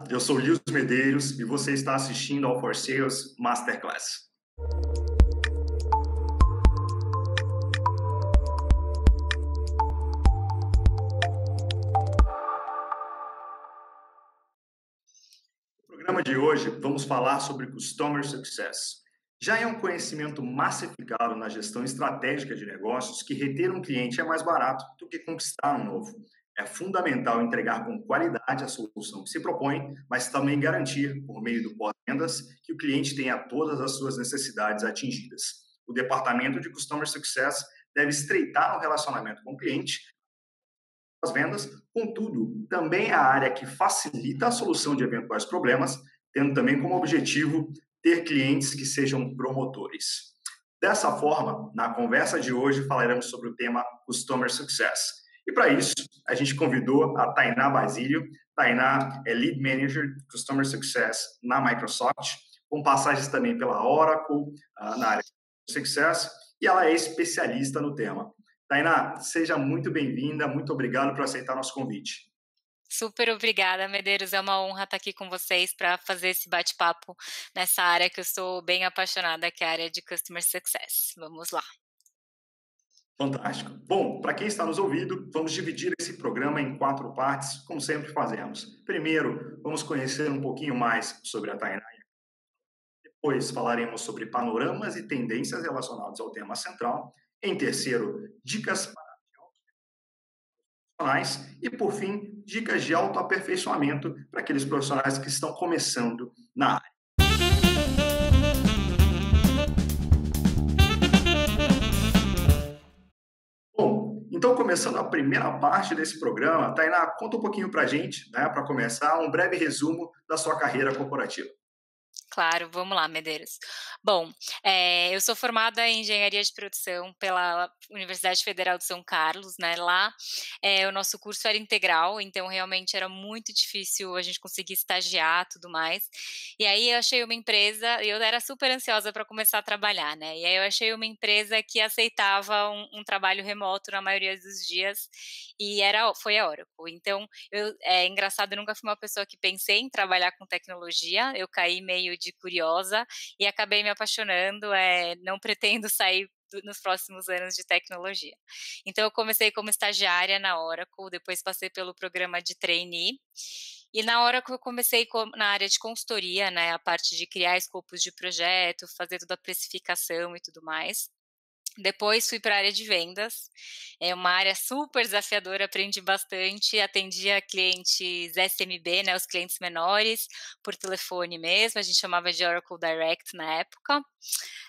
Eu sou Lils Medeiros e você está assistindo ao For Sales Masterclass. No programa de hoje, vamos falar sobre Customer Success. Já é um conhecimento massificado na gestão estratégica de negócios que reter um cliente é mais barato do que conquistar um novo. É fundamental entregar com qualidade a solução que se propõe, mas também garantir, por meio do pós-vendas, que o cliente tenha todas as suas necessidades atingidas. O departamento de Customer Success deve estreitar o relacionamento com o cliente, as vendas, contudo, também é a área que facilita a solução de eventuais problemas, tendo também como objetivo ter clientes que sejam promotores. Dessa forma, na conversa de hoje falaremos sobre o tema Customer Success. E para isso, a gente convidou a Tainá Basílio. Tainá é Lead Manager Customer Success na Microsoft, com passagens também pela Oracle, na área de Success, e ela é especialista no tema. Tainá, seja muito bem-vinda, muito obrigado por aceitar nosso convite. Super obrigada, Medeiros. É uma honra estar aqui com vocês para fazer esse bate-papo nessa área que eu sou bem apaixonada, que é a área de Customer Success. Vamos lá. Fantástico. Bom, para quem está nos ouvindo, vamos dividir esse programa em 4 partes, como sempre fazemos. Primeiro, vamos conhecer um pouquinho mais sobre a Tainá. Depois, falaremos sobre panoramas e tendências relacionados ao tema central. Em terceiro, dicas para profissionais e, por fim, dicas de autoaperfeiçoamento para aqueles profissionais que estão começando na área. Bom, então começando a primeira parte desse programa, Tainá, conta um pouquinho para a gente, né, para começar, um breve resumo da sua carreira corporativa. Claro, vamos lá, Medeiros. Bom, eu sou formada em engenharia de produção pela Universidade Federal de São Carlos, né? Lá, o nosso curso era integral, então realmente era muito difícil a gente conseguir estagiar, tudo mais. E aí eu achei uma empresa, eu era super ansiosa para começar a trabalhar, né? E aí eu achei uma empresa que aceitava um trabalho remoto na maioria dos dias e foi a Oracle. Então, é engraçado, eu nunca fui uma pessoa que pensei em trabalhar com tecnologia, eu caí meio de curiosa e acabei me apaixonando, não pretendo sair nos próximos anos de tecnologia. Então eu comecei como estagiária na Oracle, depois passei pelo programa de trainee, e na Oracle eu comecei na área de consultoria, né, a parte de criar escopos de projeto, fazer toda a precificação e tudo mais. Depois fui para a área de vendas, é uma área super desafiadora, aprendi bastante, atendia clientes SMB, né, os clientes menores, por telefone mesmo, a gente chamava de Oracle Direct na época.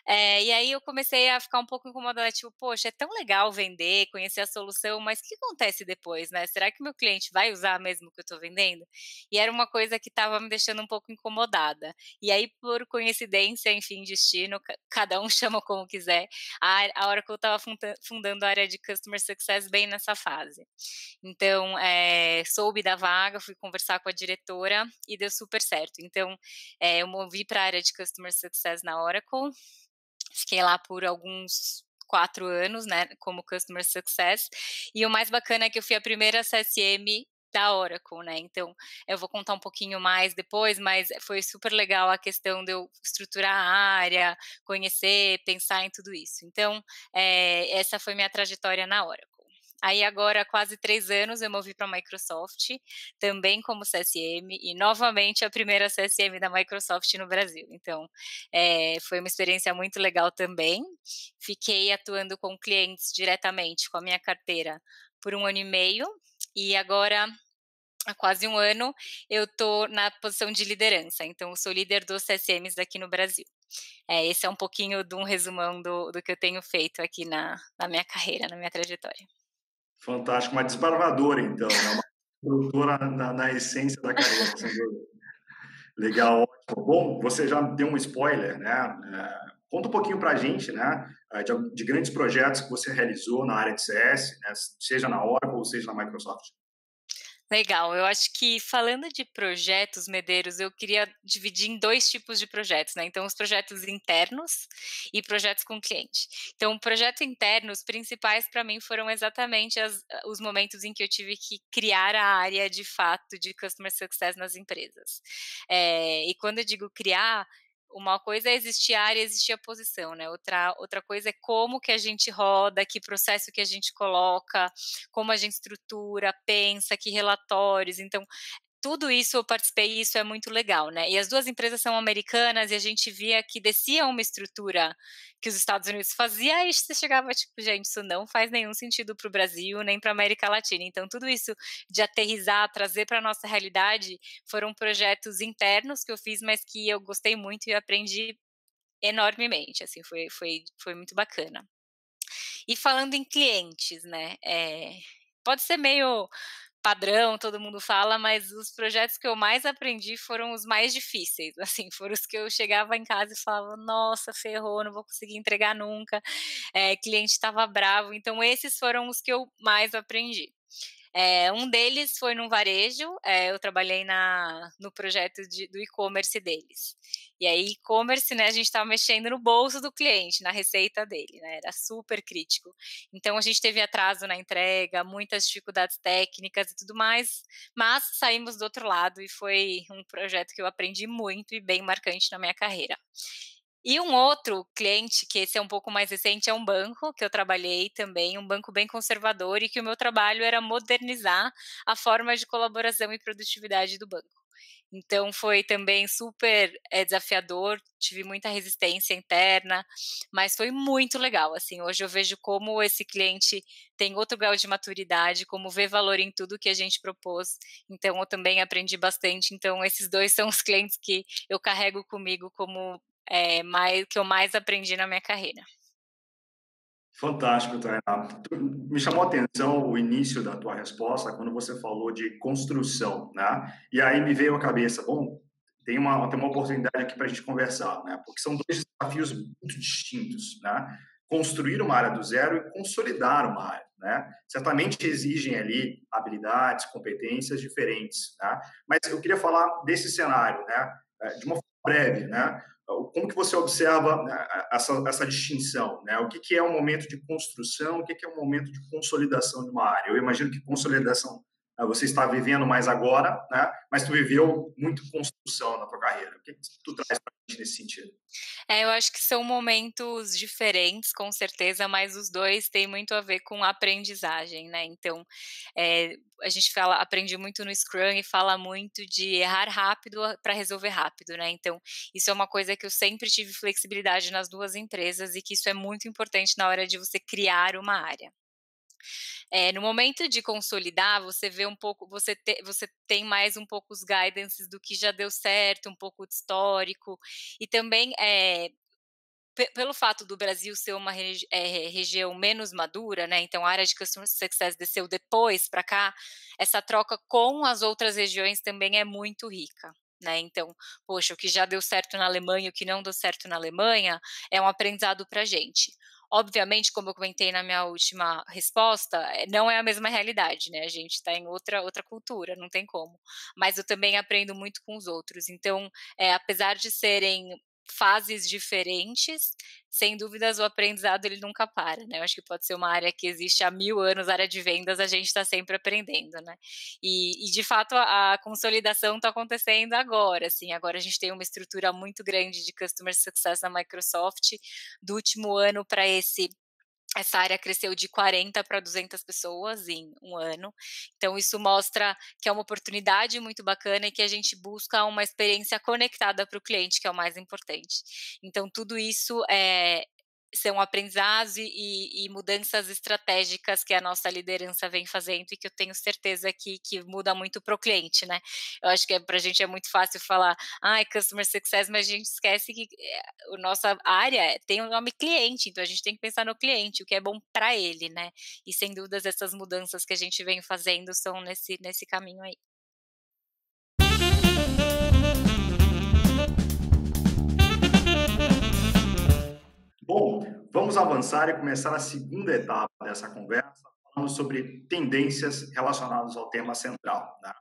E aí eu comecei a ficar um pouco incomodada, tipo, poxa, é tão legal vender, conhecer a solução, mas o que acontece depois, né? Será que o meu cliente vai usar mesmo o que eu estou vendendo? E era uma coisa que estava me deixando um pouco incomodada. E aí, por coincidência, enfim, destino, cada um chama como quiser, a Oracle estava fundando a área de Customer Success bem nessa fase. Então, soube da vaga, fui conversar com a diretora e deu super certo. Então, eu movi para a área de Customer Success na Oracle, fiquei lá por alguns 4 anos, né, como Customer Success, e o mais bacana é que eu fui a primeira CSM da Oracle, né, então eu vou contar um pouquinho mais depois, mas foi super legal a questão de eu estruturar a área, conhecer, pensar em tudo isso. Então, essa foi minha trajetória na Oracle. Aí agora, há quase 3 anos, eu movi para a Microsoft, também como CSM, e novamente a primeira CSM da Microsoft no Brasil. Então, foi uma experiência muito legal também. Fiquei atuando com clientes diretamente, com a minha carteira, por 1 ano e meio, e agora, há quase 1 ano, eu estou na posição de liderança, então eu sou líder dos CSMs aqui no Brasil. Esse é um pouquinho de um resumão do que eu tenho feito aqui na minha carreira, na minha trajetória. Fantástico, uma desbravadora, então, né? Uma produtora na essência da carreira, sem dúvida. Legal, ótimo. Bom, você já deu um spoiler, né? Conta um pouquinho para a gente, né? De grandes projetos que você realizou na área de CS, né? Seja na Oracle ou seja na Microsoft. Legal, eu acho que falando de projetos, Medeiros, eu queria dividir em 2 tipos de projetos, né, então os projetos internos e projetos com cliente. Então, o projeto interno, os principais para mim foram exatamente os momentos em que eu tive que criar a área de fato de Customer Success nas empresas. E quando eu digo criar, uma coisa é existir a área, existir a posição, né, outra coisa é como que a gente roda, que processo que a gente coloca, como a gente estrutura, pensa, que relatórios, então tudo isso eu participei e isso é muito legal, né. E as 2 empresas são americanas e a gente via que descia uma estrutura que os Estados Unidos fazia, e você chegava tipo: "Gente, isso não faz nenhum sentido para o Brasil, nem para a América Latina". Então tudo isso de aterrissar, trazer para a nossa realidade, foram projetos internos que eu fiz, mas que eu gostei muito e aprendi enormemente, assim, foi muito bacana. E falando em clientes, né, pode ser meio padrão, todo mundo fala, mas os projetos que eu mais aprendi foram os mais difíceis, assim, foram os que eu chegava em casa e falava: "Nossa, ferrou, não vou conseguir entregar nunca", cliente estava bravo, então esses foram os que eu mais aprendi. Um deles foi num varejo, eu trabalhei no projeto do e-commerce deles. E aí e-commerce, né, a gente estava mexendo no bolso do cliente, na receita dele, né, era super crítico. Então a gente teve atraso na entrega, muitas dificuldades técnicas e tudo mais, mas saímos do outro lado e foi um projeto que eu aprendi muito e bem marcante na minha carreira. E um outro cliente, que esse é um pouco mais recente, é um banco que eu trabalhei também, um banco bem conservador e que o meu trabalho era modernizar a forma de colaboração e produtividade do banco. Então foi também super, desafiador, tive muita resistência interna, mas foi muito legal, assim, hoje eu vejo como esse cliente tem outro grau de maturidade, como vê valor em tudo que a gente propôs, então eu também aprendi bastante, então esses 2 são os clientes que eu carrego comigo como, que eu mais aprendi na minha carreira. Fantástico, Tainá. Me chamou a atenção o início da tua resposta quando você falou de construção, né? E aí me veio à cabeça, bom, tem uma oportunidade aqui para a gente conversar, né? Porque são dois desafios muito distintos, né? Construir uma área do zero e consolidar uma área, né? Certamente exigem ali habilidades, competências diferentes, né? Mas eu queria falar desse cenário, né? De uma forma breve, né? Como que você observa, né, essa distinção, né? O que é um momento de construção, o que é um momento de consolidação de uma área? Eu imagino que consolidação você está vivendo mais agora, né? Mas tu viveu muito construção na tua carreira. O que tu traz para a gente nesse sentido? Eu acho que são momentos diferentes, com certeza, mas os 2 têm muito a ver com aprendizagem, né, então, a gente aprende muito no Scrum e fala muito de errar rápido para resolver rápido, né, então, isso é uma coisa que eu sempre tive flexibilidade nas 2 empresas e que isso é muito importante na hora de você criar uma área. No momento de consolidar, você vê um pouco, você tem mais um pouco os guidances do que já deu certo, um pouco de histórico, e também, pelo fato do Brasil ser uma região menos madura, né, então a área de Customer Success desceu depois para cá, essa troca com as outras regiões também é muito rica, né, então, poxa, o que já deu certo na Alemanha, o que não deu certo na Alemanha, é um aprendizado para a gente. Obviamente, como eu comentei na minha última resposta, não é a mesma realidade, né, a gente está em outra cultura, não tem como. Mas eu também aprendo muito com os outros, então, apesar de serem fases diferentes, sem dúvidas o aprendizado ele nunca para, né, eu acho que pode ser uma área que existe há 1000 anos, área de vendas, a gente está sempre aprendendo, né. E de fato a consolidação está acontecendo agora, assim, agora a gente tem uma estrutura muito grande de Customer Success na Microsoft, do último ano para essa área cresceu de 40 para 200 pessoas em um ano, então isso mostra que é uma oportunidade muito bacana e que a gente busca uma experiência conectada para o cliente, que é o mais importante. Então tudo isso, são aprendizados e mudanças estratégicas que a nossa liderança vem fazendo e que eu tenho certeza que muda muito para o cliente, né. Eu acho que para a gente é muito fácil falar: "Ai, Customer Success", mas a gente esquece que, o nossa área tem o nome cliente, então a gente tem que pensar no cliente, o que é bom para ele, né. E sem dúvidas essas mudanças que a gente vem fazendo são nesse caminho aí. Bom, vamos avançar e começar a segunda etapa dessa conversa, falando sobre tendências relacionadas ao tema central, né?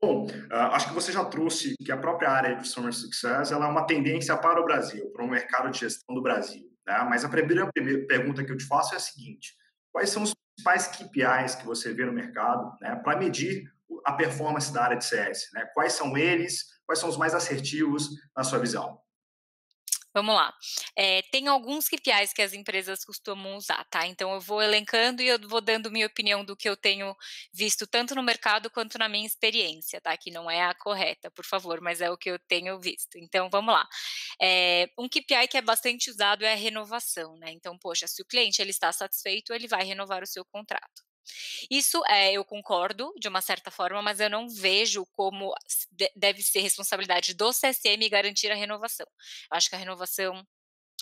Bom, acho que você já trouxe que a própria área de Customer Success ela é uma tendência para o Brasil, para o mercado de gestão do Brasil, né? Mas a primeira pergunta que eu te faço é a seguinte: quais são os principais KPIs que você vê no mercado, né, para medir a performance da área de CS, né? Quais são eles? Quais são os mais assertivos na sua visão? Vamos lá. Tem alguns KPIs que as empresas costumam usar, tá? Então eu vou elencando e eu vou dando minha opinião do que eu tenho visto tanto no mercado quanto na minha experiência, tá? Que não é a correta, por favor, mas é o que eu tenho visto. Então vamos lá. Um KPI que é bastante usado é a renovação, né? Então, poxa, se o cliente ele está satisfeito, ele vai renovar o seu contrato. Isso eu concordo de uma certa forma, mas eu não vejo como deve ser responsabilidade do CSM garantir a renovação. Eu acho que a renovação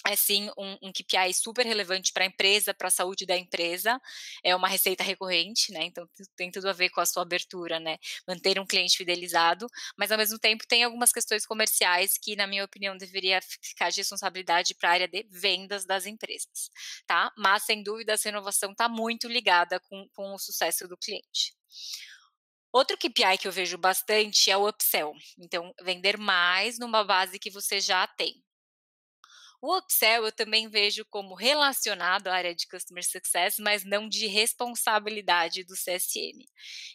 é sim um KPI super relevante para a empresa, para a saúde da empresa, é uma receita recorrente, né, então tem tudo a ver com a sua abertura, né, manter um cliente fidelizado, mas ao mesmo tempo tem algumas questões comerciais que, na minha opinião, deveria ficar de responsabilidade para a área de vendas das empresas, tá, mas sem dúvida a renovação está muito ligada com o sucesso do cliente. Outro KPI que eu vejo bastante é o upsell, então vender mais numa base que você já tem. O upsell eu também vejo como relacionado à área de Customer Success, mas não de responsabilidade do CSM.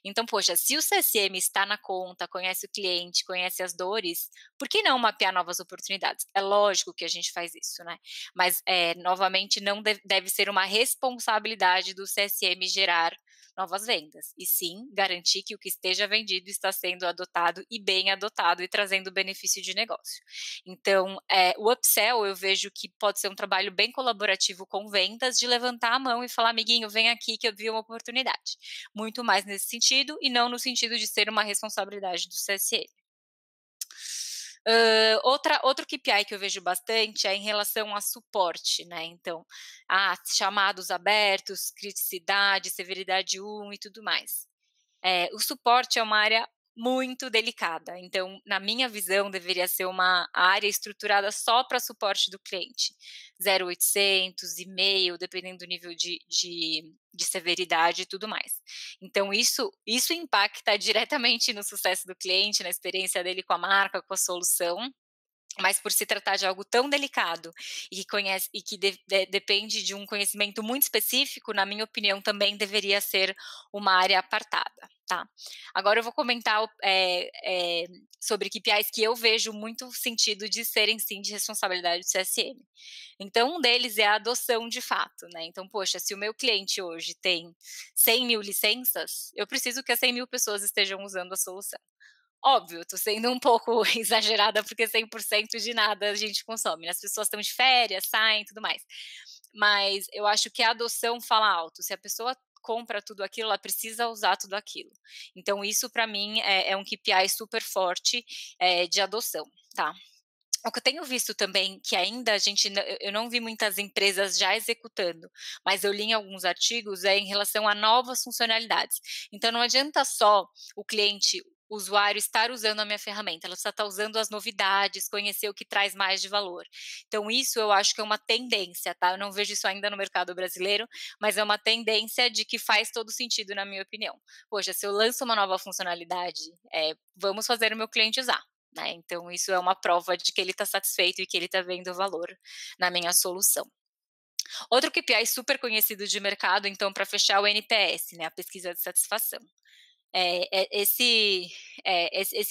Então, poxa, se o CSM está na conta, conhece o cliente, conhece as dores, por que não mapear novas oportunidades? É lógico que a gente faz isso, né? Mas, novamente, não deve ser uma responsabilidade do CSM gerar novas vendas, e sim garantir que o que esteja vendido está sendo adotado e bem adotado e trazendo benefício de negócio. Então, o upsell eu vejo que pode ser um trabalho bem colaborativo com vendas, de levantar a mão e falar: "Amiguinho, vem aqui que eu vi uma oportunidade". Muito mais nesse sentido e não no sentido de ser uma responsabilidade do CSM. Outro KPI que eu vejo bastante é em relação a suporte, né, então, chamados abertos, criticidade, severidade 1 e tudo mais. O suporte é uma área muito delicada, então, na minha visão, deveria ser uma área estruturada só para suporte do cliente, 0800, e-mail, dependendo do nível de severidade e tudo mais. Então isso impacta diretamente no sucesso do cliente, na experiência dele com a marca, com a solução, mas por se tratar de algo tão delicado e que conhece e que depende de um conhecimento muito específico, na minha opinião, também deveria ser uma área apartada, tá. Agora eu vou comentar sobre KPIs que eu vejo muito sentido de serem sim de responsabilidade do CSM. Então um deles é a adoção de fato, né, então poxa, se o meu cliente hoje tem 100.000 licenças, eu preciso que as 100.000 pessoas estejam usando a solução. Óbvio, eu tô sendo um pouco exagerada, porque 100% de nada a gente consome, né, as pessoas estão de férias, saem e tudo mais. Mas eu acho que a adoção fala alto, se a pessoa compra tudo aquilo, ela precisa usar tudo aquilo. Então isso para mim é um KPI super forte, de adoção, tá. O que eu tenho visto também, que ainda a gente eu não vi muitas empresas já executando, mas eu li em alguns artigos, é em relação a novas funcionalidades. Então não adianta só o cliente, o usuário estar usando a minha ferramenta, ela precisa estar usando as novidades, conhecer o que traz mais de valor. Então isso eu acho que é uma tendência, tá, eu não vejo isso ainda no mercado brasileiro, mas é uma tendência de que faz todo sentido na minha opinião. Poxa, se eu lanço uma nova funcionalidade, vamos fazer o meu cliente usar, né, então isso é uma prova de que ele está satisfeito e que ele está vendo valor na minha solução. Outro KPI super conhecido de mercado, então, para fechar, o NPS, né, a pesquisa de satisfação. Esse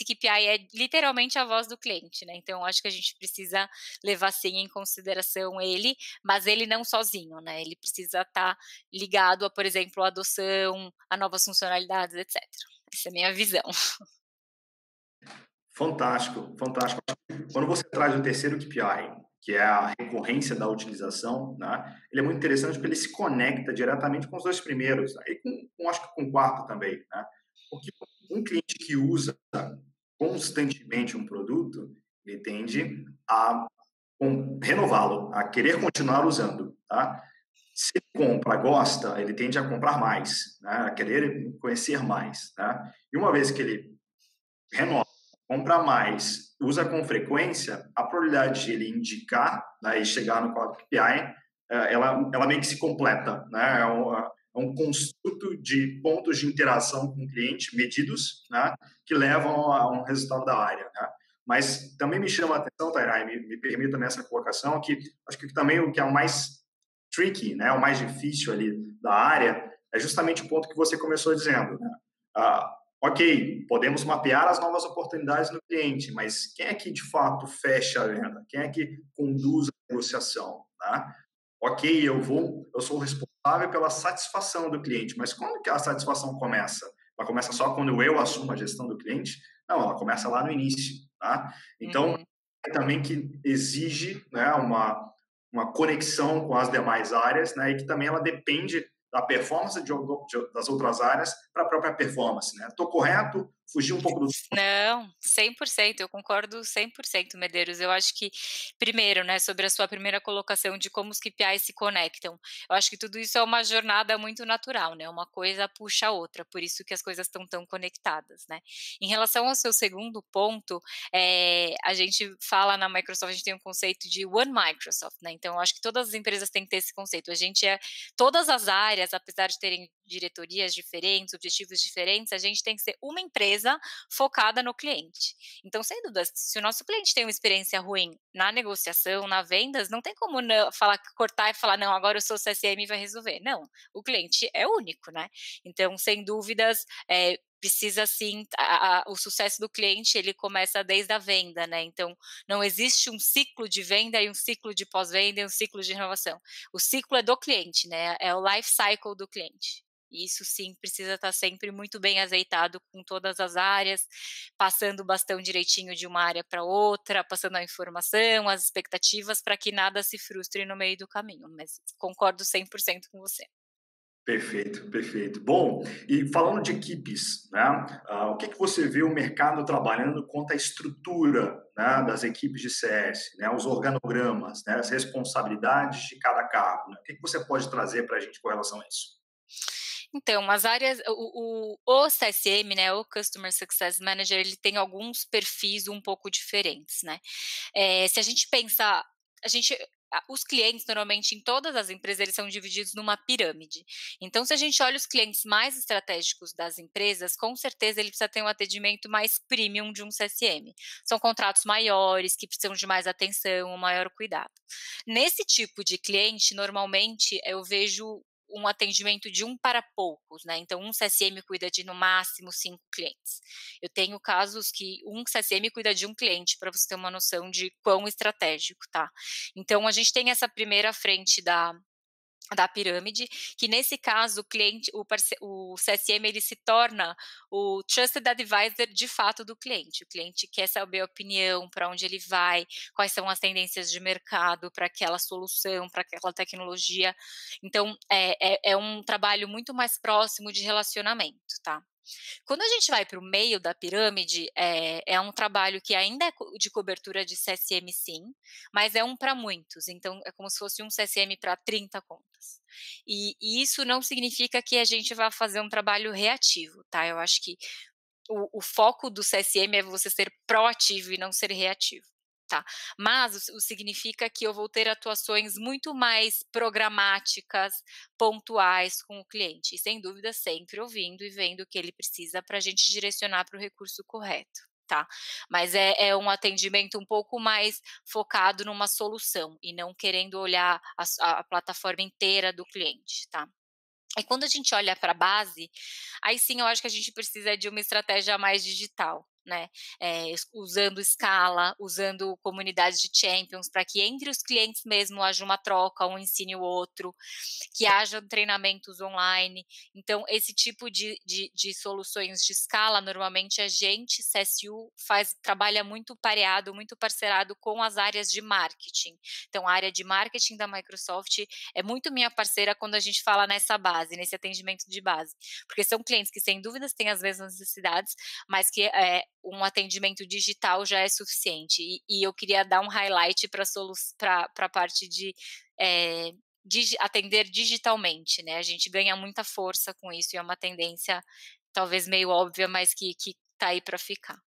KPI é literalmente a voz do cliente, né, então acho que a gente precisa levar sim em consideração ele, mas ele não sozinho, né, ele precisa estar ligado a, por exemplo, a adoção, a novas funcionalidades, etc. Essa é a minha visão. Fantástico, fantástico. Quando você traz o terceiro KPI, que é a recorrência da utilização, né, ele é muito interessante porque ele se conecta diretamente com os dois primeiros, aí acho que com o quarto também, né? Porque um cliente que usa constantemente um produto, ele tende a renová-lo, a querer continuar usando, tá? Se ele compra, gosta, ele tende a comprar mais, né? A querer conhecer mais, né? E uma vez que ele renova, compra mais, usa com frequência, a probabilidade de ele indicar, né, e chegar no quadro KPI, ela meio que se completa, né? é um construto de pontos de interação com o cliente medidos, né, que levam a um resultado da área. Né? Mas também me chama a atenção, Tainá, me permita também essa colocação, que acho que também o que é o mais tricky, né, o mais difícil ali da área, é justamente o ponto que você começou dizendo. Né? Ok, podemos mapear as novas oportunidades no cliente, mas quem é que de fato fecha a venda? Quem é que conduz a negociação? Tá? Ok, eu sou responsável pela satisfação do cliente, mas quando que a satisfação começa? Ela começa só quando eu assumo a gestão do cliente? Não, ela começa lá no início, tá? Então, Uhum. é também que exige, né, uma conexão com as demais áreas, né, e que também ela depende da performance das outras áreas para a própria performance, né? Estou correto? Fugi um pouco do... Não, 100%, eu concordo 100%, Medeiros. Eu acho que, primeiro, né, sobre a sua primeira colocação de como os KPIs se conectam, eu acho que tudo isso é uma jornada muito natural, né, uma coisa puxa a outra, por isso que as coisas estão tão conectadas, né. Em relação ao seu segundo ponto, a gente fala na Microsoft, a gente tem um conceito de One Microsoft, né, então eu acho que todas as empresas têm que ter esse conceito. A gente todas as áreas, apesar de terem diretorias diferentes, objetivos diferentes, a gente tem que ser uma empresa focada no cliente. Então, sem dúvida, se o nosso cliente tem uma experiência ruim na negociação, na vendas, não tem como não falar, cortar e falar, não, agora eu sou CSM e vai resolver. Não, o cliente é único, né? Então, sem dúvidas, precisa sim, o sucesso do cliente ele começa desde a venda, né? Então, não existe um ciclo de venda e um ciclo de pós-venda e um ciclo de inovação. O ciclo é do cliente, né? É o life cycle do cliente. Isso sim precisa estar sempre muito bem azeitado com todas as áreas, passando o bastão direitinho de uma área para outra, passando a informação, as expectativas, para que nada se frustre no meio do caminho. Mas concordo 100% com você. Perfeito, perfeito. Bom, e falando de equipes, né, o que você vê o mercado trabalhando quanto à estrutura, né, das equipes de CS, né, os organogramas, né, as responsabilidades de cada cargo, né? O que você pode trazer para a gente com relação a isso? Então, as áreas, o CSM, né, o Customer Success Manager, ele tem alguns perfis um pouco diferentes, né. Se a gente pensar, a gente os clientes normalmente em todas as empresas eles são divididos numa pirâmide. Então, se a gente olha os clientes mais estratégicos das empresas, com certeza ele precisa ter um atendimento mais premium de um CSM. São contratos maiores, que precisam de mais atenção, um maior cuidado. Nesse tipo de cliente, normalmente eu vejo um atendimento de um para poucos, né, então um CSM cuida de no máximo 5 clientes. Eu tenho casos que um CSM cuida de um cliente, para você ter uma noção de quão estratégico, tá. Então a gente tem essa primeira frente da pirâmide, que nesse caso o cliente, o CSM ele se torna o trusted advisor de fato do cliente. O cliente quer saber a opinião, para onde ele vai, quais são as tendências de mercado para aquela solução, para aquela tecnologia. Então é um trabalho muito mais próximo de relacionamento, tá? Quando a gente vai para o meio da pirâmide, é um trabalho que ainda é de cobertura de CSM sim, mas é um para muitos, então é como se fosse um CSM para 30 contas. E isso não significa que a gente vá fazer um trabalho reativo, tá, eu acho que o foco do CSM é você ser proativo e não ser reativo. Tá, mas o significa que eu vou ter atuações muito mais programáticas, pontuais com o cliente, e sem dúvida sempre ouvindo e vendo o que ele precisa para a gente direcionar para o recurso correto, tá. Mas é um atendimento um pouco mais focado numa solução e não querendo olhar a plataforma inteira do cliente, tá. E quando a gente olha para a base, aí sim eu acho que a gente precisa de uma estratégia mais digital, né, usando escala, usando comunidades de champions, para que entre os clientes mesmo haja uma troca, um ensine o outro, que haja treinamentos online. Então esse tipo de soluções de escala, normalmente a gente, CSU, trabalha muito pareado, muito parcerado com as áreas de marketing. Então a área de marketing da Microsoft é muito minha parceira quando a gente fala nessa base, nesse atendimento de base, porque são clientes que sem dúvidas têm as mesmas necessidades, mas que um atendimento digital já é suficiente. E eu queria dar um highlight para a parte de atender digitalmente, né? A gente ganha muita força com isso e é uma tendência talvez meio óbvia, mas que tá aí para ficar.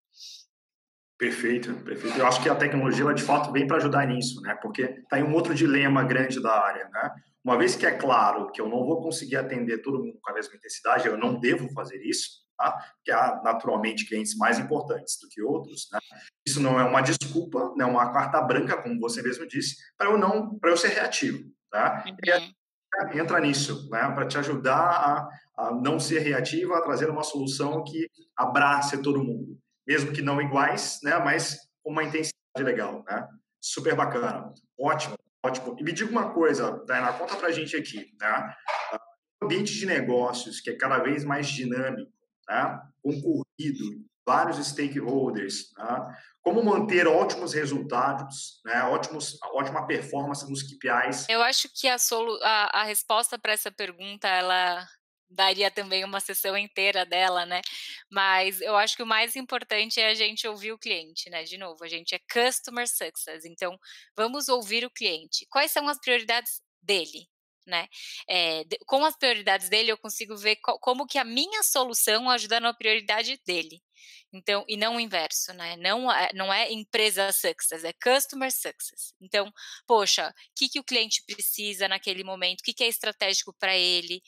Perfeito, perfeito. Eu acho que a tecnologia, ela de fato vem para ajudar nisso, né? Porque tá aí um outro dilema grande da área, né? Uma vez que é claro que eu não vou conseguir atender todo mundo com a mesma intensidade, eu não devo fazer isso, tá? Porque há naturalmente clientes mais importantes do que outros, né? Isso não é uma desculpa, não é uma carta branca, como você mesmo disse, para eu ser reativo, tá? Uhum. E entra nisso, né? Para te ajudar a não ser reativo, a trazer uma solução que abrace todo mundo, mesmo que não iguais, né? Mas com uma intensidade legal, né? Super bacana, ótimo, ótimo. E me diga uma coisa, Tainá, conta para a gente aqui, né? O ambiente de negócios que é cada vez mais dinâmico, né? Concorrido, vários stakeholders, né? Como manter ótimos resultados, né? Ótima performance nos KPIs. Eu acho que a resposta para essa pergunta, ela daria também uma sessão inteira dela, né, mas eu acho que o mais importante é a gente ouvir o cliente, né, de novo, a gente é customer success, então vamos ouvir o cliente. Quais são as prioridades dele, né, com as prioridades dele eu consigo ver como que a minha solução ajuda na prioridade dele. Então e não o inverso, né, não é empresa success, é customer success. Então, poxa, que o cliente precisa naquele momento, o que é estratégico para ele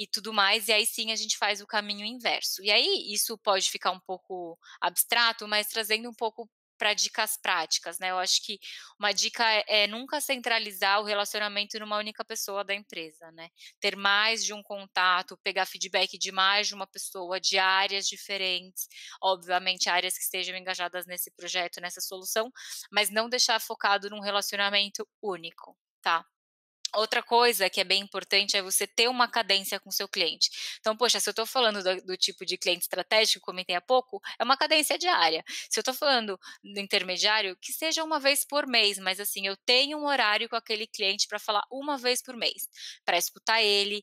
e tudo mais, e aí sim a gente faz o caminho inverso. E aí isso pode ficar um pouco abstrato, mas trazendo um pouco para dicas práticas, né? Eu acho que uma dica é nunca centralizar o relacionamento numa única pessoa da empresa, né? Ter mais de um contato, pegar feedback de mais de uma pessoa, de áreas diferentes, obviamente áreas que estejam engajadas nesse projeto, nessa solução, mas não deixar focado num relacionamento único, tá? Outra coisa que é bem importante é você ter uma cadência com o seu cliente. Então, poxa, se eu estou falando do tipo de cliente estratégico, comentei há pouco, é uma cadência diária. Se eu estou falando do intermediário, que seja uma vez por mês, mas assim, eu tenho um horário com aquele cliente para falar uma vez por mês, para escutar ele,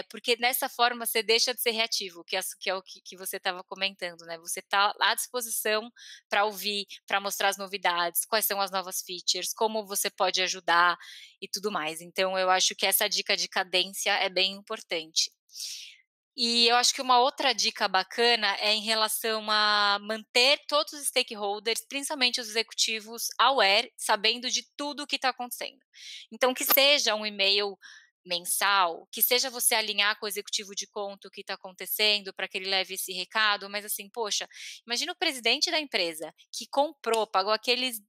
porque dessa forma você deixa de ser reativo, que é o que você estava comentando, né? Você está à disposição para ouvir, para mostrar as novidades, quais são as novas features, como você pode ajudar e tudo mais. Então eu acho que essa dica de cadência é bem importante. E eu acho que uma outra dica bacana é em relação a manter todos os stakeholders, principalmente os executivos, aware, sabendo de tudo o que está acontecendo. Então, que seja um e-mail mensal, que seja você alinhar com o executivo de conta o que está acontecendo para que ele leve esse recado, mas assim, poxa, imagina o presidente da empresa que comprou, pagou aqueles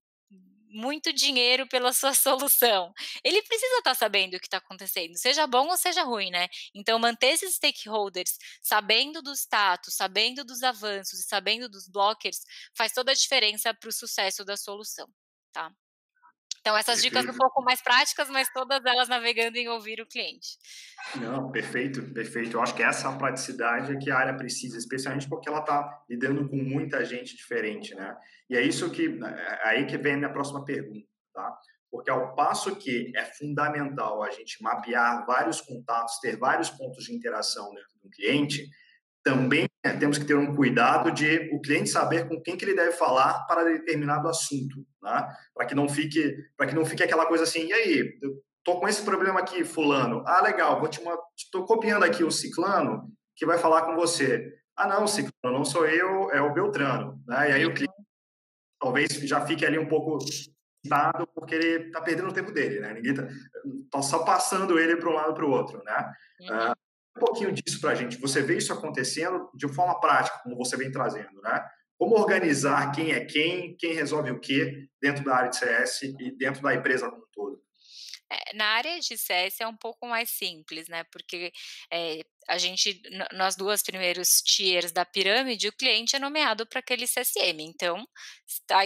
muito dinheiro pela sua solução. Ele precisa estar sabendo o que está acontecendo, seja bom ou seja ruim, né? Então, manter esses stakeholders sabendo do status, sabendo dos avanços e sabendo dos blockers faz toda a diferença para o sucesso da solução, tá? Então, essas dicas um Perfeito. pouco mais práticas, mas todas elas navegando em ouvir o cliente. Não, perfeito, perfeito. Eu acho que essa praticidade é que a área precisa, especialmente porque ela está lidando com muita gente diferente, né? E é isso que, aí que vem a minha próxima pergunta, tá? Porque ao passo que é fundamental a gente mapear vários contatos, ter vários pontos de interação dentro do cliente, também temos que ter um cuidado de o cliente saber com quem que ele deve falar para determinado assunto, né? Para que não fique aquela coisa assim, e aí, eu tô com esse problema aqui, fulano. Ah, legal, estou copiando aqui o ciclano que vai falar com você. Ah, não, ciclano, não sou eu, é o Beltrano, né? E aí o cliente Uhum, talvez já fique ali um pouco irritado porque ele está perdendo o tempo dele, né? Ninguém tá só passando ele para um lado para o outro, né? uhum. Um pouquinho disso para a gente. Você vê isso acontecendo de forma prática, como você vem trazendo, né? Como organizar quem é quem resolve o quê dentro da área de CS e dentro da empresa como um todo. Na área de CS é um pouco mais simples, né, porque, a gente nas 2 primeiros tiers da pirâmide, o cliente é nomeado para aquele CSM, então,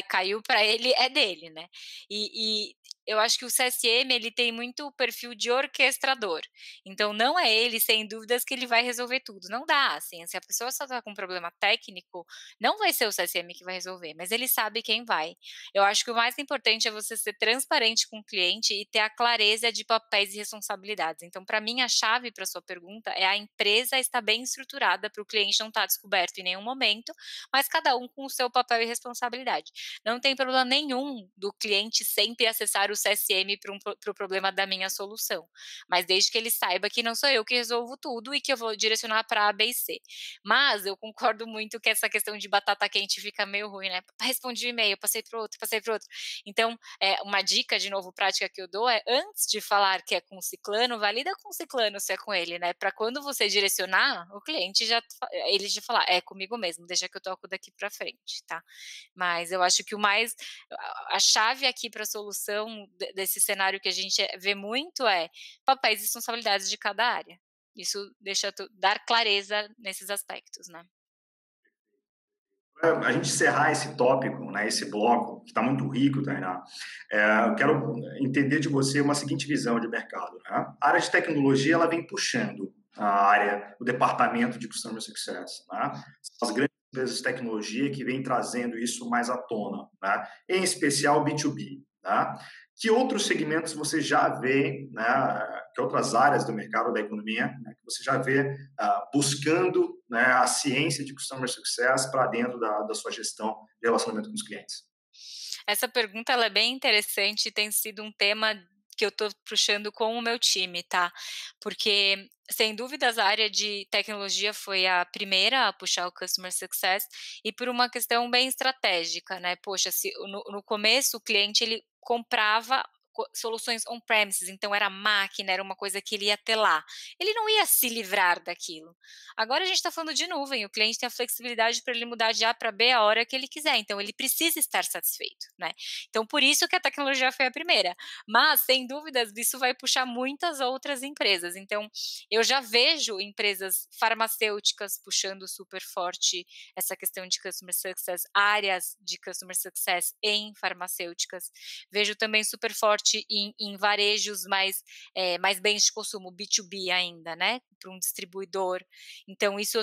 caiu para ele, é dele, né. E eu acho que o CSM ele tem muito o perfil de orquestrador, então não é ele, sem dúvidas, que ele vai resolver tudo, não dá, assim, se a pessoa só está com um problema técnico, não vai ser o CSM que vai resolver, mas ele sabe quem vai. Eu acho que o mais importante é você ser transparente com o cliente e ter a clareza de papéis e responsabilidades. Então, para mim, a chave para sua pergunta é a empresa está bem estruturada para o cliente não estar descoberto em nenhum momento, mas cada um com o seu papel e responsabilidade. Não tem problema nenhum do cliente sempre acessar o CSM para o problema da minha solução, mas desde que ele saiba que não sou eu que resolvo tudo e que eu vou direcionar para A, B e C. Mas eu concordo muito que essa questão de batata quente fica meio ruim, né? Respondi o e-mail, passei para outro, passei para outro. Então, uma dica, de novo, prática que eu dou é, antes de falar que é com o ciclano, valida com o ciclano se é com ele, né? Para quando você direcionar, o cliente ele já falar, é comigo mesmo, deixa que eu toco daqui para frente, tá? Mas eu acho que a chave aqui para a solução desse cenário que a gente vê muito é papéis e responsabilidades de cada área. Isso deixa dar clareza nesses aspectos, né? Para a gente encerrar esse tópico, né, esse bloco, que está muito rico, Tainá, eu quero entender de você uma seguinte visão de mercado. Né? A área de tecnologia ela vem puxando a área, o departamento de Customer Success. Né? São as grandes empresas de tecnologia que vêm trazendo isso mais à tona, né? Em especial B2B. Né? Que outros segmentos você já vê, né, que outras áreas do mercado da economia, né, que você já vê buscando, né, a ciência de Customer Success para dentro da sua gestão de relacionamento com os clientes? Essa pergunta ela é bem interessante e tem sido um tema que eu estou puxando com o meu time, tá? Porque, sem dúvidas, a área de tecnologia foi a primeira a puxar o Customer Success e por uma questão bem estratégica, né? Poxa, se no começo o cliente ele comprava soluções on-premises, então era máquina, era uma coisa que ele ia ter lá. Ele não ia se livrar daquilo. Agora a gente está falando de nuvem, o cliente tem a flexibilidade para ele mudar de A para B a hora que ele quiser, então ele precisa estar satisfeito, né? Então por isso que a tecnologia foi a primeira. Mas, sem dúvidas, isso vai puxar muitas outras empresas. Então, eu já vejo empresas farmacêuticas puxando super forte essa questão de customer success, áreas de customer success em farmacêuticas. Vejo também super forte em varejos mais bens de consumo, B2B ainda, né? Para um distribuidor. Então, isso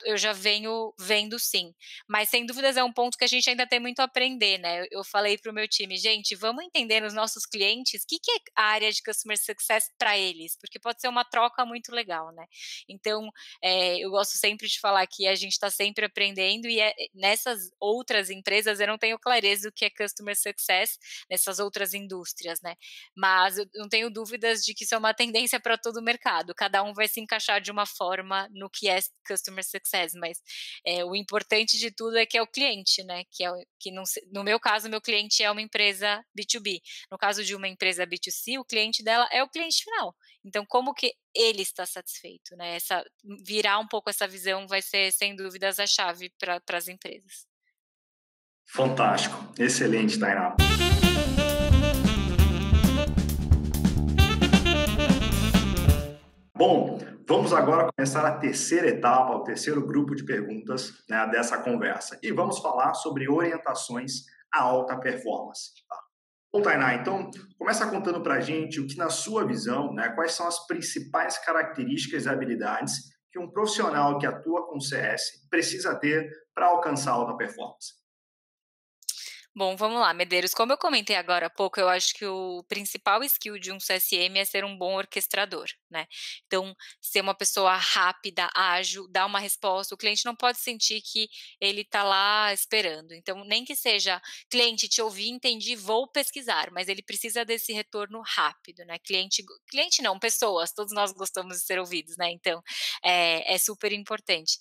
eu já venho vendo sim. Mas, sem dúvidas, é um ponto que a gente ainda tem muito a aprender, né? Eu falei para o meu time, gente, vamos entender nos nossos clientes o que é a área de Customer Success para eles, porque pode ser uma troca muito legal, né? Então, eu gosto sempre de falar que a gente está sempre aprendendo e nessas outras empresas eu não tenho clareza do que é Customer Success nessas outras indústrias, né? Mas eu não tenho dúvidas de que isso é uma tendência para todo o mercado. Cada um vai se encaixar de uma forma no que é Customer Success, mas o importante de tudo é que é o cliente, né? Que não, no meu caso, meu cliente é uma empresa B2B. No caso de uma empresa B2C, o cliente dela é o cliente final. Então, como que ele está satisfeito, né? Virar um pouco essa visão vai ser, sem dúvidas, a chave para as empresas. Fantástico, excelente, Tainá. Bom, vamos agora começar a terceira etapa, o terceiro grupo de perguntas, né, dessa conversa. E vamos falar sobre orientações à alta performance. Tá? Bom, Tainá, então começa contando para a gente o que, na sua visão, né, quais são as principais características e habilidades que um profissional que atua com CS precisa ter para alcançar alta performance. Bom, vamos lá, Medeiros. Como eu comentei agora há pouco, eu acho que o principal skill de um CSM é ser um bom orquestrador, né? Então, ser uma pessoa rápida, ágil, dar uma resposta. O cliente não pode sentir que ele está lá esperando. Então, nem que seja, cliente, te ouvi, entendi, vou pesquisar, mas ele precisa desse retorno rápido, né? Cliente não, pessoas, todos nós gostamos de ser ouvidos, né? Então, é super importante.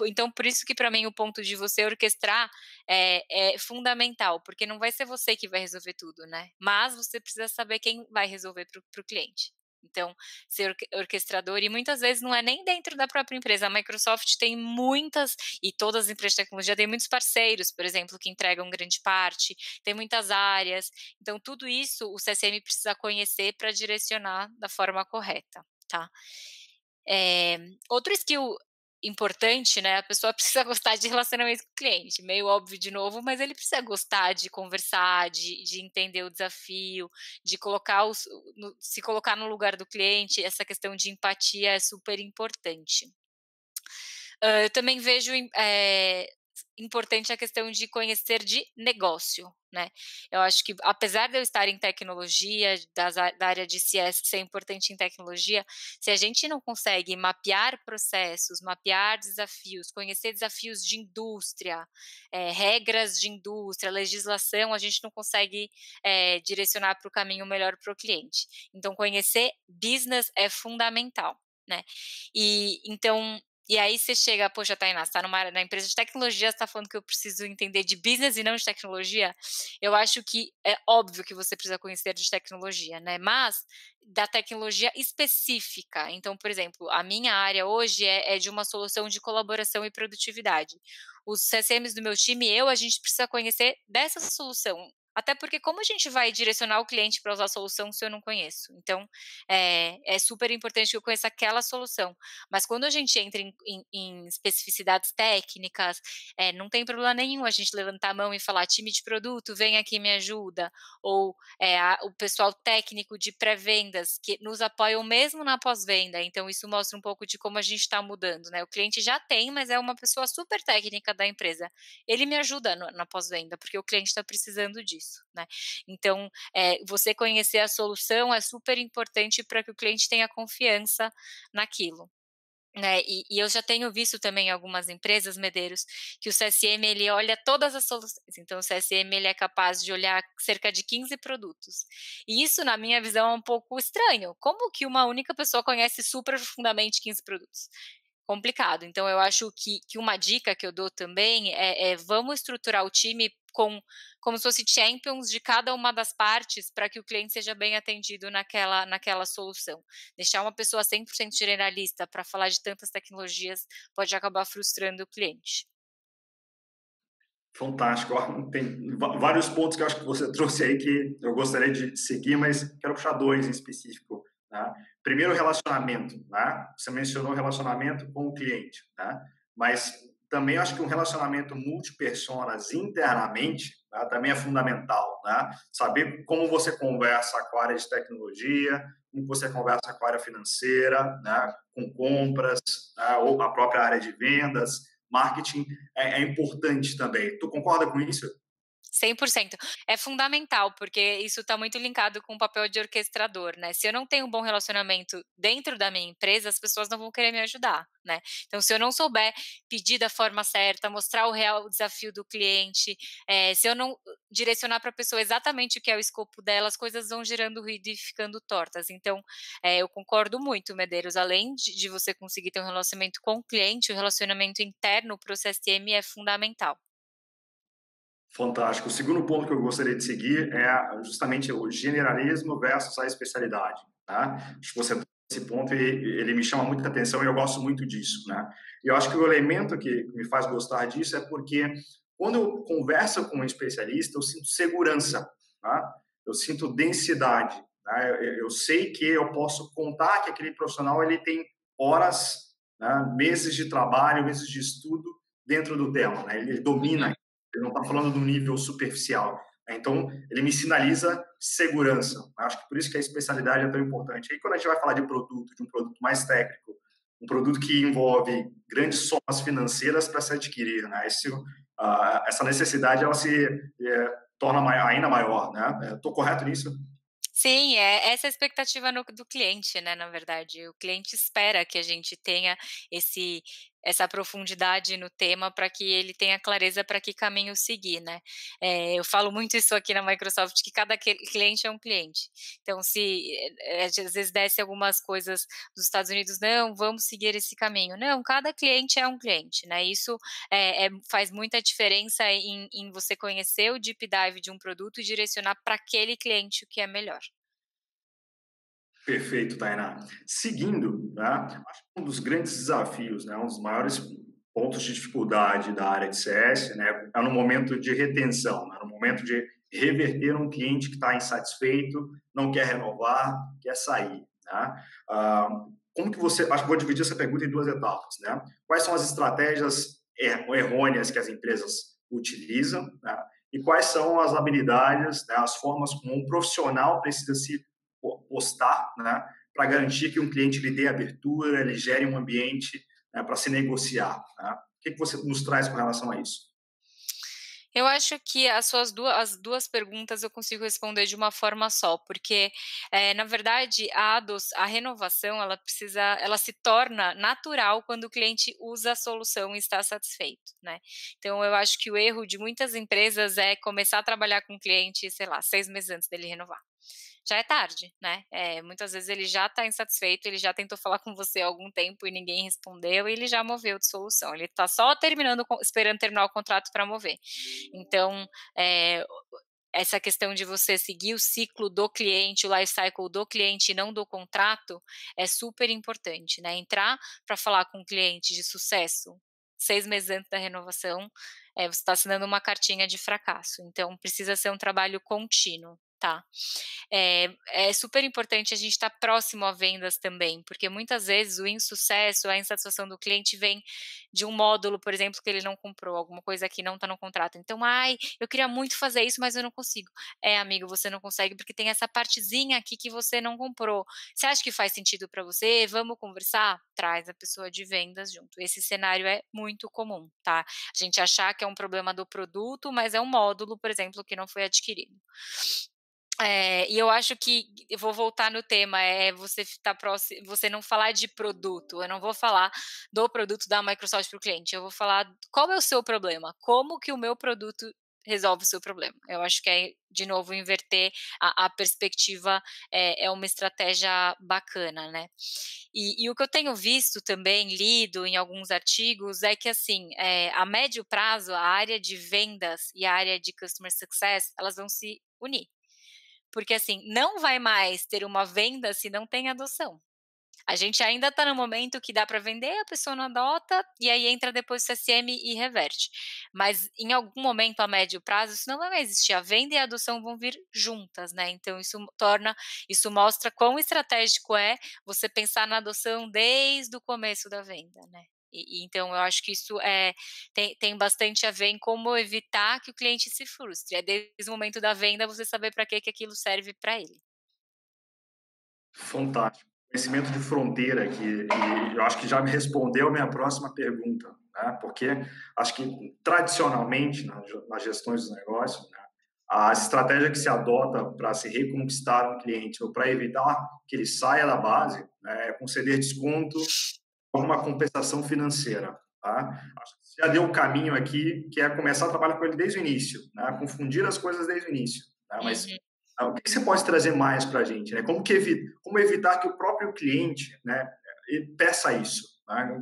Então, por isso que para mim o ponto de você orquestrar é fundamental, porque não vai ser você que vai resolver tudo, né? Mas você precisa saber quem vai resolver para o cliente. Então, ser orquestrador, e muitas vezes não é nem dentro da própria empresa. A Microsoft tem muitas, e todas as empresas de tecnologia têm muitos parceiros, por exemplo, que entregam grande parte, tem muitas áreas. Então, tudo isso o CSM precisa conhecer para direcionar da forma correta, tá? Outro skill importante, né, a pessoa precisa gostar de relacionamento com o cliente, meio óbvio de novo, mas ele precisa gostar de conversar, de entender o desafio, de se colocar no lugar do cliente, essa questão de empatia é super importante. Eu também vejo importante a questão de conhecer de negócio, né. Eu acho que apesar de eu estar em tecnologia, da área de CS ser importante em tecnologia, se a gente não consegue mapear processos, mapear desafios, conhecer desafios de indústria, regras de indústria, legislação, a gente não consegue, direcionar para o caminho melhor para o cliente. Então conhecer business é fundamental, né. E aí você chega: "Poxa, Tainá, você está numa área na empresa de tecnologia, você está falando que eu preciso entender de business e não de tecnologia?". Eu acho que é óbvio que você precisa conhecer de tecnologia, né, mas da tecnologia específica. Então, por exemplo, a minha área hoje é de uma solução de colaboração e produtividade. Os CSMs do meu time, a gente precisa conhecer dessa solução, até porque como a gente vai direcionar o cliente para usar a solução se eu não conheço? Então, é super importante que eu conheça aquela solução. Mas quando a gente entra em especificidades técnicas, não tem problema nenhum a gente levantar a mão e falar: "Time de produto, vem aqui e me ajuda", ou, o pessoal técnico de pré-vendas que nos apoiam mesmo na pós-venda, então isso mostra um pouco de como a gente está mudando, né, o cliente já tem, mas é uma pessoa super técnica da empresa. Ele me ajuda na pós-venda, porque o cliente está precisando disso, né. Então, você conhecer a solução é super importante para que o cliente tenha confiança naquilo. Né, e eu já tenho visto também em algumas empresas, Medeiros, que o CSM ele olha todas as soluções, então o CSM ele é capaz de olhar cerca de 15 produtos. E isso na minha visão é um pouco estranho, como que uma única pessoa conhece super profundamente 15 produtos? Complicado, então eu acho que uma dica que eu dou também vamos estruturar o time como se fosse champions de cada uma das partes para que o cliente seja bem atendido naquela solução. Deixar uma pessoa 100% generalista para falar de tantas tecnologias pode acabar frustrando o cliente. Fantástico. Ó, tem vários pontos que eu acho que você trouxe aí que eu gostaria de seguir, mas quero puxar dois em específico. Tá? Primeiro, relacionamento. Né? Você mencionou relacionamento com o cliente, né? Mas também acho que um relacionamento multipersonas internamente, tá? Também é fundamental. Né? Saber como você conversa com a área de tecnologia, como você conversa com a área financeira, né? Com compras, né? Ou a própria área de vendas, marketing é importante também. Tu concorda com isso? 100%. É fundamental, porque isso está muito linkado com o papel de orquestrador, né. Se eu não tenho um bom relacionamento dentro da minha empresa, as pessoas não vão querer me ajudar, né. Então se eu não souber pedir da forma certa, mostrar o real desafio do cliente, se eu não direcionar para a pessoa exatamente o que é o escopo dela, as coisas vão gerando ruído e ficando tortas. Então, eu concordo muito, Medeiros, além de você conseguir ter um relacionamento com o cliente, o relacionamento interno para o CSM é fundamental. Fantástico. O segundo ponto que eu gostaria de seguir é justamente o generalismo versus a especialidade. Tá? Acho que você trouxe esse ponto e ele me chama muita atenção e eu gosto muito disso. Né? E eu acho que o elemento que me faz gostar disso é porque quando eu converso com um especialista, eu sinto segurança, tá? Eu sinto densidade. Tá? Eu sei que eu posso contar que aquele profissional ele tem horas, né, meses de trabalho, meses de estudo dentro do tema. Né? Ele domina, Uhum. ele não está falando do nível superficial. Né? Então, ele me sinaliza segurança. Acho que por isso que a especialidade é tão importante. Aí, quando a gente vai falar de produto, de um produto mais técnico, um produto que envolve grandes somas financeiras para se adquirir, né? Essa necessidade ela se torna ainda maior, né? Estou correto nisso? Sim, essa é a expectativa do cliente, né, na verdade. O cliente espera que a gente tenha esse essa profundidade no tema para que ele tenha clareza para que caminho seguir, né. Eu falo muito isso aqui na Microsoft, que cada cliente é um cliente. Então se, às vezes desce algumas coisas dos Estados Unidos: "Não, vamos seguir esse caminho". Não, cada cliente é um cliente, né. Isso, faz muita diferença em você conhecer o deep dive de um produto e direcionar para aquele cliente o que é melhor. Perfeito, Tainá. Seguindo, tá? Acho que um dos grandes desafios, né, um dos maiores pontos de dificuldade da área de CS, né, é no momento de retenção, né, no momento de reverter um cliente que está insatisfeito, não quer renovar, quer sair. Tá? Ah, como que você... Acho que vou dividir essa pergunta em duas etapas. Né? Quais são as estratégias errôneas que as empresas utilizam, né? E quais são as habilidades, né, as formas como um profissional precisa se postar, né, para garantir que um cliente lhe dê abertura, ele gere um ambiente, né, para se negociar. Né? O que você nos traz com relação a isso? Eu acho que as 2 perguntas eu consigo responder de uma forma só, porque, na verdade, a renovação ela se torna natural quando o cliente usa a solução e está satisfeito, né. Então eu acho que o erro de muitas empresas é começar a trabalhar com o cliente, sei lá, 6 meses antes dele renovar. Já é tarde, né. Muitas vezes ele já está insatisfeito, ele já tentou falar com você há algum tempo e ninguém respondeu e ele já moveu de solução, ele está só esperando terminar o contrato para mover. Então, eh, essa questão de você seguir o ciclo do cliente, o life cycle do cliente e não do contrato, é super importante, né. Entrar para falar com um cliente de sucesso 6 meses antes da renovação, você está assinando uma cartinha de fracasso, então precisa ser um trabalho contínuo, tá. É super importante a gente estar próximo a vendas também, porque muitas vezes o insucesso, a insatisfação do cliente vem de um módulo, por exemplo, que ele não comprou, alguma coisa que não está no contrato. Então: "Ai, eu queria muito fazer isso, mas eu não consigo". É, amigo, você não consegue porque tem essa partezinha aqui que você não comprou. Você acha que faz sentido para você? Vamos conversar? Traz a pessoa de vendas junto. Esse cenário é muito comum, tá? A gente achar que é um problema do produto, mas é um módulo, por exemplo, que não foi adquirido. E eu acho que eu vou voltar no tema, você não falar de produto, eu não vou falar do produto da Microsoft para o cliente, eu vou falar qual é o seu problema, como que o meu produto resolve o seu problema. Eu acho que é, de novo, inverter a perspectiva é uma estratégia bacana, né. E o que eu tenho visto também, lido em alguns artigos, é que assim, a médio prazo, a área de vendas e a área de customer success, elas vão se unir. Porque, assim, não vai mais ter uma venda se não tem adoção. A gente ainda está no momento que dá para vender, a pessoa não adota, e aí entra depois o CSM e reverte. Mas em algum momento a médio prazo isso não vai mais existir, a venda e a adoção vão vir juntas, né, então isso mostra quão estratégico é você pensar na adoção desde o começo da venda, né. Então eu acho que isso, tem bastante a ver em como evitar que o cliente se frustre, é desde o momento da venda você saber para que aquilo serve para ele. Fantástico. Conhecimento de fronteira que eu acho que já me respondeu a minha próxima pergunta, né? Porque acho que tradicionalmente nas gestões dos negócios, né, a estratégia que se adota para se reconquistar um cliente ou para evitar que ele saia da base, né, é conceder desconto ou uma compensação financeira, tá? Acho que você já deu o caminho aqui, que é começar a trabalhar com ele desde o início, né? Confundir as coisas desde o início, né? Mas Uhum. o que você pode trazer mais para a gente, né? Como evitar que o próprio cliente, né, ele peça isso, né?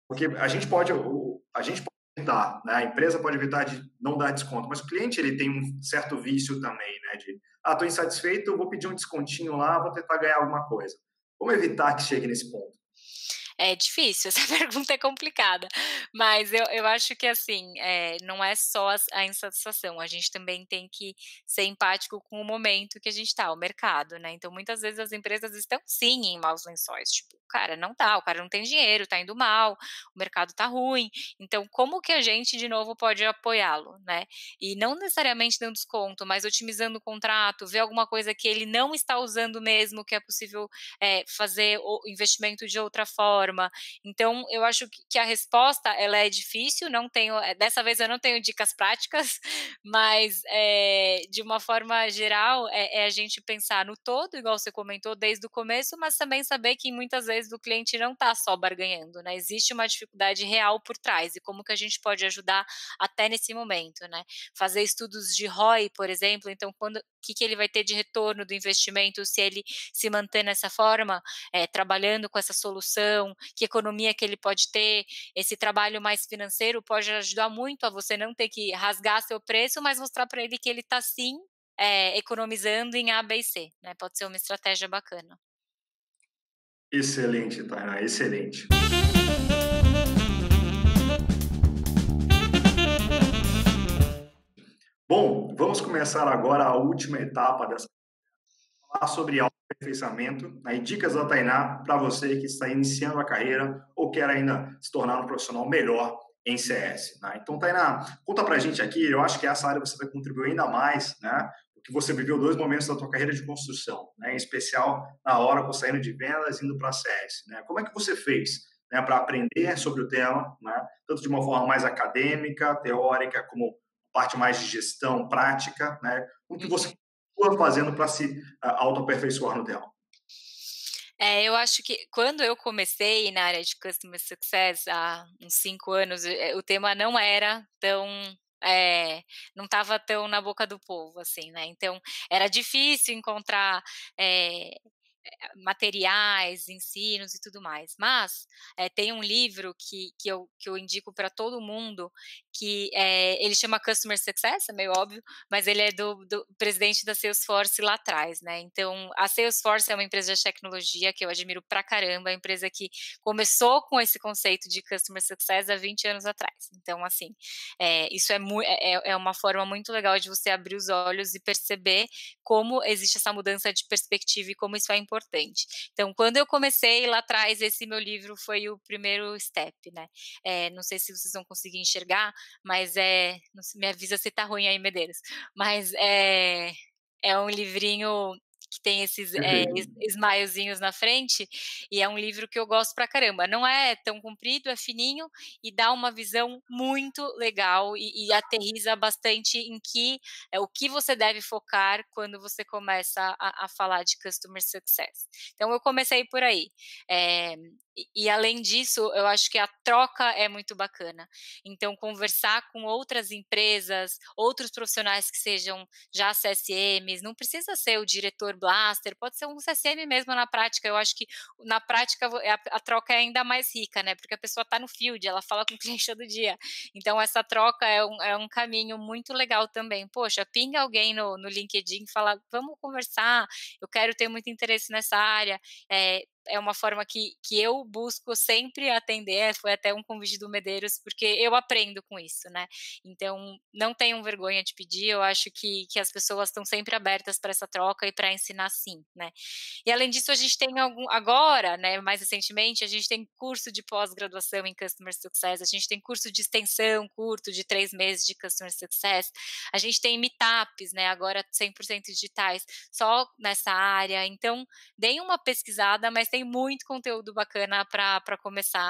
Porque a gente pode evitar, né? A empresa pode evitar de não dar desconto, mas o cliente ele tem um certo vício também, né? De estou insatisfeito, eu vou pedir um descontinho lá, vou tentar ganhar alguma coisa. Como evitar que chegue nesse ponto? É difícil, essa pergunta é complicada, mas eu acho que assim, não é só a insatisfação, a gente também tem que ser empático com o momento que a gente está, o mercado, né, então muitas vezes as empresas estão sim em maus lençóis, tipo, cara, não tá, o cara não tem dinheiro, tá indo mal, o mercado tá ruim, então como que a gente de novo pode apoiá-lo, né, e não necessariamente dando desconto, mas otimizando o contrato, ver alguma coisa que ele não está usando mesmo, que é possível, fazer o investimento de outra forma. Então, eu acho que a resposta ela é difícil, não tenho, dessa vez eu não tenho dicas práticas, mas de uma forma geral é a gente pensar no todo, igual você comentou desde o começo, mas também saber que muitas vezes o cliente não está só barganhando, né? Existe uma dificuldade real por trás e como que a gente pode ajudar até nesse momento, né? Fazer estudos de ROI, por exemplo, então quando que ele vai ter de retorno do investimento se ele se manter nessa forma, trabalhando com essa solução, que economia que ele pode ter, esse trabalho mais financeiro pode ajudar muito a você não ter que rasgar seu preço, mas mostrar para ele que ele está sim, economizando em A, B e C, né, pode ser uma estratégia bacana. Excelente, Tainá, excelente. Bom, vamos começar agora a última etapa dessa falar sobre autoaperfeiçoamento, né, dicas da Tainá para você que está iniciando a carreira ou quer ainda se tornar um profissional melhor em CS. Né? Então, Tainá, conta para a gente aqui, eu acho que essa área você vai contribuir ainda mais, né? Porque você viveu dois momentos da tua carreira de construção, né? Em especial na hora você saindo de vendas indo para CS. Né? Como é que você fez, né, para aprender sobre o tema, né? Tanto de uma forma mais acadêmica, teórica, como parte mais de gestão prática, né? O que você Uhum. continua fazendo para se autoaperfeiçoar no tema? Eu acho que quando eu comecei na área de Customer Success há uns 5 anos, o tema não era tão, não estava tão na boca do povo, assim, né, então era difícil encontrar, eh materiais, ensinos e tudo mais. Mas, tem um livro que eu indico para todo mundo, que, ele chama Customer Success, é meio óbvio, mas ele é do presidente da Salesforce lá atrás, né. Então, a Salesforce é uma empresa de tecnologia que eu admiro pra caramba, é uma empresa que começou com esse conceito de Customer Success há 20 anos atrás. Então, assim, isso é uma forma muito legal de você abrir os olhos e perceber como existe essa mudança de perspectiva e como isso é importante. Então, quando eu comecei lá atrás, esse meu livro foi o primeiro step, né. Não sei se vocês vão conseguir enxergar, mas, não se me avisa se tá ruim aí, Medeiros. Mas, é um livrinho que tem esses, Perfeito. smilezinhos na frente, e é um livro que eu gosto pra caramba. Não é tão comprido, é fininho e dá uma visão muito legal e aterriza bastante em o que você deve focar quando você começa a falar de Customer Success. Então eu comecei por aí. E além disso, eu acho que a troca é muito bacana. Então conversar com outras empresas, outros profissionais que sejam já CSMs, não precisa ser o diretor blaster, pode ser um CSM mesmo na prática. Eu acho que na prática a troca é ainda mais rica, né, porque a pessoa está no field, ela fala com o cliente todo dia. Então essa troca é um caminho muito legal também. Poxa, pinga alguém no LinkedIn e fala: "Vamos conversar, eu quero ter muito interesse nessa área". É uma forma que eu busco sempre atender, foi até um convite do Medeiros, porque eu aprendo com isso, né. Então, não tenham vergonha de pedir, eu acho que as pessoas estão sempre abertas para essa troca e para ensinar sim, né. E além disso a gente tem agora, né, mais recentemente, a gente tem curso de pós-graduação em Customer Success, a gente tem curso de extensão curto de 3 meses de Customer Success, a gente tem meetups, né, agora 100% digitais, só nessa área. Então, deem uma pesquisada, mas tem muito conteúdo bacana para começar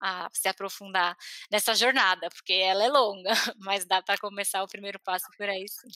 a se aprofundar nessa jornada, porque ela é longa, mas dá para começar o primeiro passo por aí sim.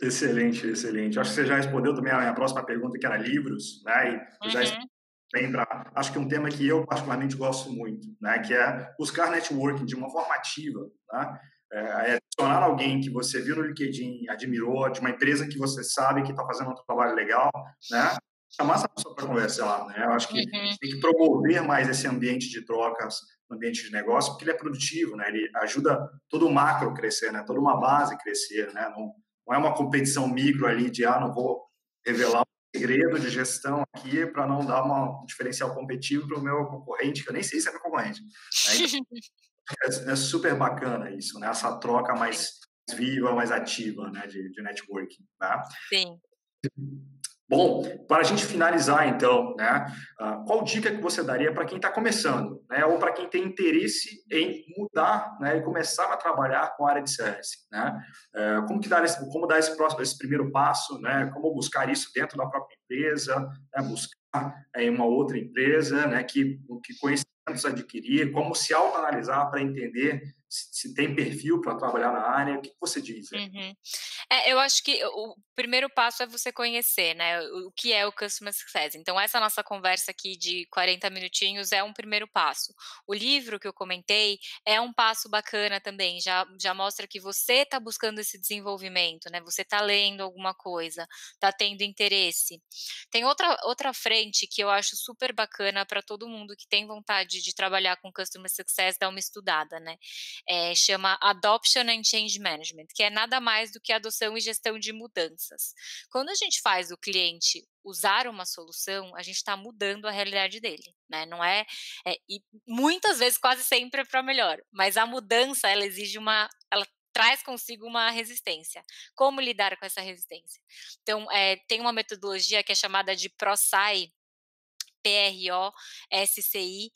Excelente, excelente. Acho que você já respondeu também a minha próxima pergunta, que era livros, né? E eu já Uhum, bem para, acho que um tema que eu particularmente gosto muito, né, que é buscar networking de uma forma ativa, tá? Adicionar alguém que você viu no LinkedIn, admirou, de uma empresa que você sabe que está fazendo um trabalho legal, né? Chamar essa pessoa para conversar, né? Eu acho que a uhum, gente tem que promover mais esse ambiente de trocas, ambiente de negócio, porque ele é produtivo, né? Ele ajuda todo o macro a crescer, né? Toda uma base a crescer, né? Não é uma competição micro ali de, não vou revelar segredo de gestão aqui para não dar um diferencial competitivo para o meu concorrente, que eu nem sei se é meu concorrente. Né? Então, é super bacana isso, né? Essa troca sim, mais viva, mais ativa, né? De networking. Tá? sim. Bom, para a gente finalizar, então, né, qual dica que você daria para quem está começando, né, ou para quem tem interesse em mudar, né, e começar a trabalhar com a área de CS, né? Como dar esse primeiro passo, né? Como buscar isso dentro da própria empresa, né, buscar em uma outra empresa, né, que conhecimentos adquirir, como se autoanalisar para entender se tem perfil para trabalhar na área. O que você diz aí? Uhum. Eu acho que o primeiro passo é você conhecer, né, o que é o Customer Success. Então essa nossa conversa aqui de 40 minutinhos é um primeiro passo. O livro que eu comentei é um passo bacana também, já mostra que você está buscando esse desenvolvimento, né, você está lendo alguma coisa, está tendo interesse. Tem outra frente que eu acho super bacana para todo mundo que tem vontade de trabalhar com Customer Success dar uma estudada, né, chama Adoption and Change Management, que é nada mais do que adoção e gestão de mudanças. Quando a gente faz o cliente usar uma solução, a gente está mudando a realidade dele, né? Não e muitas vezes, quase sempre é para melhor, mas a mudança ela traz consigo uma resistência. Como lidar com essa resistência? Então, tem uma metodologia que é chamada de ProSci, PROSCI,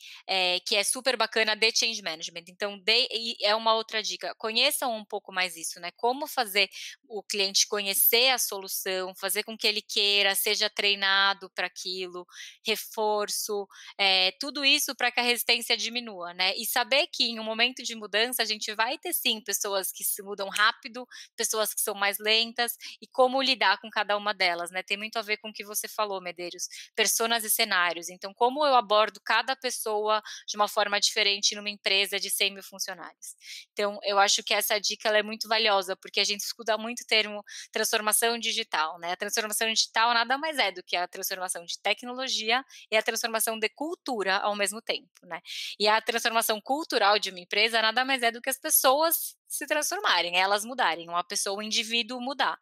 que é super bacana de Change Management. Então, e é uma outra dica, conheçam um pouco mais isso, né, como fazer o cliente conhecer a solução, fazer com que ele queira, seja treinado para aquilo, reforço, tudo isso para que a resistência diminua, né, e saber que em um momento de mudança a gente vai ter sim pessoas que se mudam rápido, pessoas que são mais lentas, e como lidar com cada uma delas, né, tem muito a ver com o que você falou, Medeiros, personas e cenários, então como eu abordo cada pessoa de uma forma diferente numa empresa de 100.000 funcionários. Então eu acho que essa dica ela é muito valiosa, porque a gente escuta muito o termo transformação digital, né, a transformação digital nada mais é do que a transformação de tecnologia e a transformação de cultura ao mesmo tempo, né, e a transformação cultural de uma empresa nada mais é do que as pessoas se transformarem, elas mudarem, uma pessoa, um indivíduo mudar.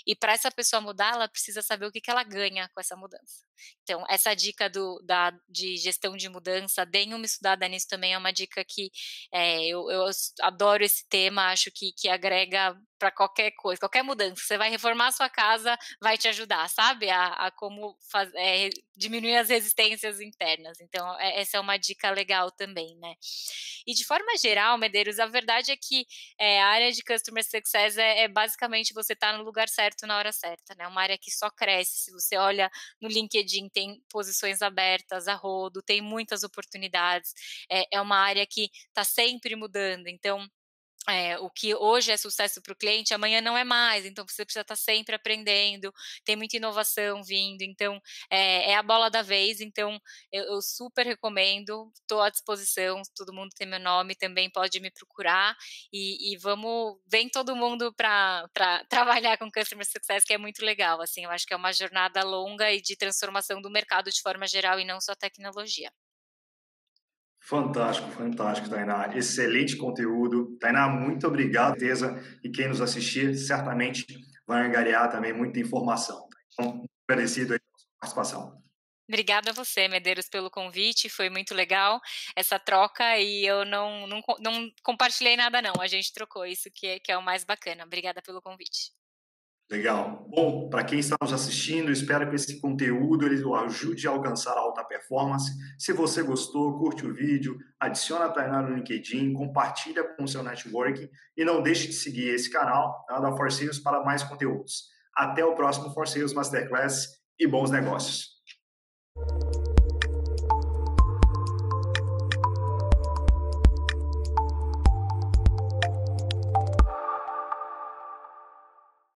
E para essa pessoa mudar, ela precisa saber o que ela ganha com essa mudança. Então, essa dica de gestão de mudança, deem uma estudada nisso também, é uma dica que eu adoro esse tema, acho que agrega para qualquer coisa, qualquer mudança. Você vai reformar a sua casa, vai te ajudar, sabe? A como diminuir as resistências internas. Então, essa é uma dica legal também, né? E de forma geral, Medeiros, a verdade é que a área de Customer Success é basicamente você estar no lugar certo na hora certa, né? Uma área que só cresce. Se você olha no LinkedIn, tem posições abertas a rodo, tem muitas oportunidades. É uma área que está sempre mudando. Então, o que hoje é sucesso para o cliente, amanhã não é mais, então você precisa estar sempre aprendendo, tem muita inovação vindo, então é a bola da vez, então eu super recomendo, estou à disposição, todo mundo tem meu nome, também pode me procurar, e vem todo mundo para trabalhar com Customer Success, que é muito legal, assim, eu acho que é uma jornada longa e de transformação do mercado de forma geral e não só tecnologia. Fantástico, fantástico, Tainá. Excelente conteúdo. Tainá, muito obrigado, certeza. E quem nos assistir certamente vai angariar também muita informação. Então, muito agradecido aí pela sua participação. Obrigada a você, Medeiros, pelo convite, foi muito legal essa troca e eu não compartilhei nada não, a gente trocou, isso que é o mais bacana. Obrigada pelo convite. Legal. Bom, para quem está nos assistindo, espero que esse conteúdo ele o ajude a alcançar a alta performance. Se você gostou, curte o vídeo, adiciona a Tainá no LinkedIn, compartilha com o seu networking e não deixe de seguir esse canal da For Sales para mais conteúdos. Até o próximo For Sales Masterclass e bons negócios.